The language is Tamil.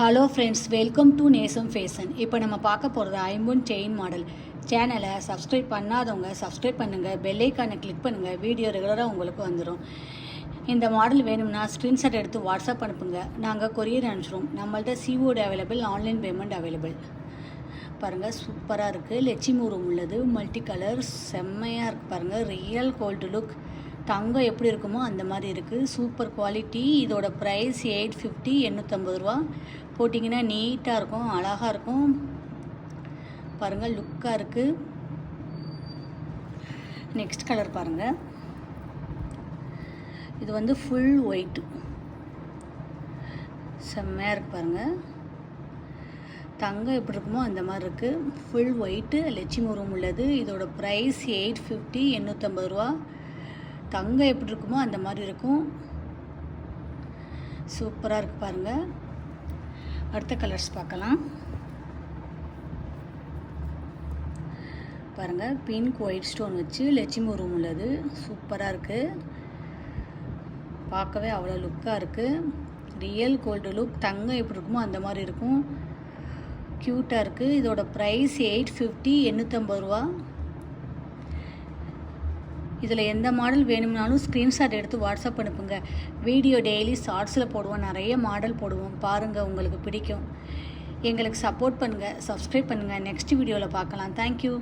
ஹலோ ஃப்ரெண்ட்ஸ், வெல்கம் டு நேசம் ஃபேஷன். இப்போ நம்ம பார்க்க போகிறது ஐம்பொன் செயின் மாடல். சேனலை சப்ஸ்கிரைப் பண்ணாதவங்க சப்ஸ்கிரைப் பண்ணுங்கள், பெல் ஐக்கானை கிளிக் பண்ணுங்கள். வீடியோ ரெகுலராக உங்களுக்கு வந்துடும். இந்த மாடல் வேணும்னா ஸ்க்ரீன்ஷாட் எடுத்து வாட்ஸ்அப் அனுப்புங்க, நாங்கள் கொரியர் அனுப்பிச்சிடுவோம். நம்மள்ட்ட COD available, online payment available. பாருங்கள், சூப்பராக இருக்குது. லட்சுமி உருவம் உள்ளது, மல்டி கலர், செம்மையாக இருக்குது. பாருங்கள், ரியல் கோல்டு லுக். தங்கம் எப்படி இருக்குமோ அந்த மாதிரி இருக்குது. Super quality. இதோட ப்ரைஸ் 850, 850 ரூபா. போட்டிங்கன்னா நீட்டாக இருக்கும், அழகாக இருக்கும். பாருங்கள், லுக்காக இருக்குது. நெக்ஸ்ட் கலர் பாருங்கள். இது வந்து ஃபுல் ஒயிட்டு, செம்மையாக இருக்குது. பாருங்கள், தங்கம் எப்படி இருக்குமோ அந்த மாதிரி இருக்குது. ஃபுல் ஒயிட்டு, லட்சுமி உருவம் உள்ளது. இதோட ப்ரைஸ் 850, 850 ரூபா. தங்கம் எப்படி இருக்குமோ அந்த மாதிரி இருக்கும். சூப்பராக இருக்குது. பாருங்கள், அடுத்த கலர்ஸ் பார்க்கலாம். பாருங்கள், பிங்க் ஒயிட் ஸ்டோன் வச்சு லட்சுமி உருவம் உள்ளது. சூப்பராக இருக்குது, பார்க்கவே அவ்வளோ லுக்காக இருக்குது. Real gold look. தங்கம் எப்படி இருக்குமோ அந்த மாதிரி இருக்கும். க்யூட்டாக இருக்குது. இதோட ப்ரைஸ் 850, 850 ரூபா. இதில் எந்த மாடல் வேணும்னாலும் ஸ்க்ரீன்ஷாட் எடுத்து வாட்ஸ்அப் அனுப்புங்க. வீடியோ டெய்லி ஷார்ட்ஸில் போடுவோம், நிறைய மாடல் போடுவோம். பாருங்கள், உங்களுக்கு பிடிக்கும். எங்களுக்கு சப்போர்ட் பண்ணுங்கள், சப்ஸ்கிரைப் பண்ணுங்கள். நெக்ஸ்ட் வீடியோவில் பார்க்கலாம். தேங்க்யூ.